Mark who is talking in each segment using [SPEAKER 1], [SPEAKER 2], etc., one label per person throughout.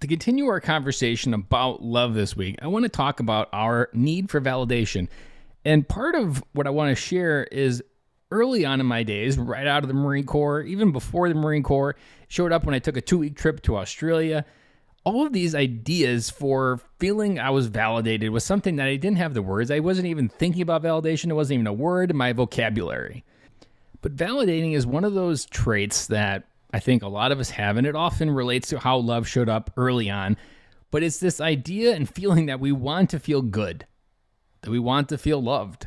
[SPEAKER 1] To continue our conversation about love this week, I want to talk about our need for validation. And part of what I want to share is early on in my days, right out of the Marine Corps, even before the Marine Corps, showed up when I took a 2-week trip to Australia. All of these ideas for feeling I was validated was something that I didn't have the words. I wasn't even thinking about validation. It wasn't even a word in my vocabulary. But validating is one of those traits that I think a lot of us have, and it often relates to how love showed up early on. But it's this idea and feeling that we want to feel good, that we want to feel loved,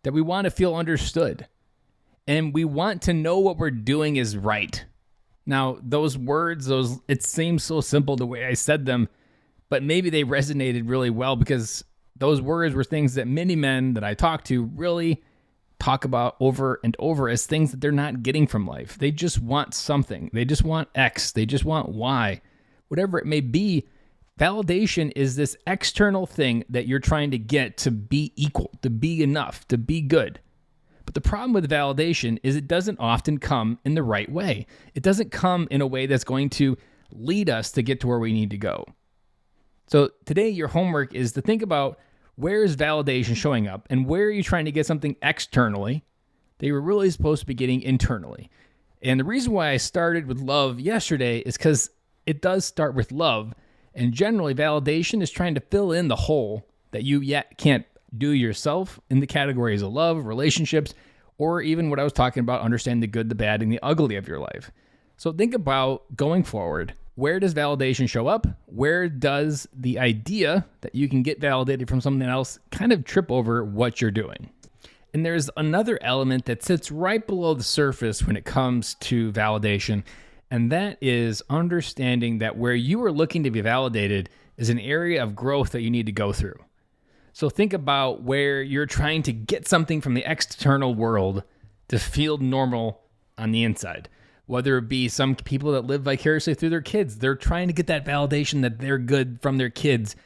[SPEAKER 1] that we want to feel understood, and we want to know what we're doing is right. Now, those words, it seems so simple the way I said them, but maybe they resonated really well because those words were things that many men that I talked to really talk about over and over as things that they're not getting from life. They just want something. They just want X. They just want Y. Whatever it may be, validation is this external thing that you're trying to get to be equal, to be enough, to be good. But the problem with validation is it doesn't often come in the right way. It doesn't come in a way that's going to lead us to get to where we need to go. So today, your homework is to think about where is validation showing up and where are you trying to get something externally that you were really supposed to be getting internally. And the reason why I started with love yesterday is because it does start with love. And generally, validation is trying to fill in the hole that you yet can't do yourself in the categories of love, relationships, or even what I was talking about, understanding the good, the bad, and the ugly of your life. So think about going forward. Where does validation show up? Where does the idea that you can get validated from something else kind of trip over what you're doing? And there's another element that sits right below the surface when it comes to validation, and that is understanding that where you are looking to be validated is an area of growth that you need to go through. So think about where you're trying to get something from the external world to feel normal on the inside. Whether it be some people that live vicariously through their kids, they're trying to get that validation that they're good from their kids.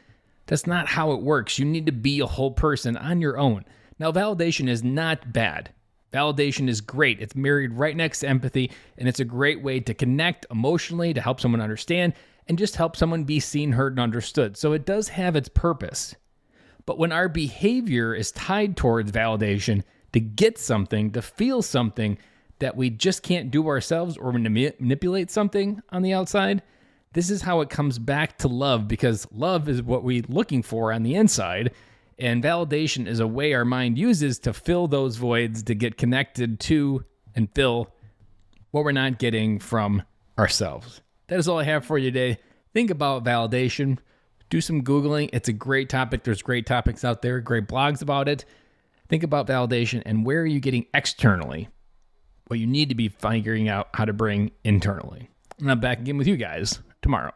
[SPEAKER 1] That's not how it works. You need to be a whole person on your own. Now, validation is not bad. Validation is great. It's married right next to empathy, and it's a great way to connect emotionally, to help someone understand, and just help someone be seen, heard, and understood. So it does have its purpose. But when our behavior is tied towards validation to get something, to feel something, that we just can't do ourselves or manipulate something on the outside, this is how it comes back to love, because love is what we're looking for on the inside, and validation is a way our mind uses to fill those voids, to get connected to and fill what we're not getting from ourselves. That is all I have for you today. Think about validation. Do some Googling. It's a great topic. There's great topics out there, great blogs about it. Think about validation and where are you getting externally what you need to be figuring out how to bring internally. And I'm back again with you guys tomorrow.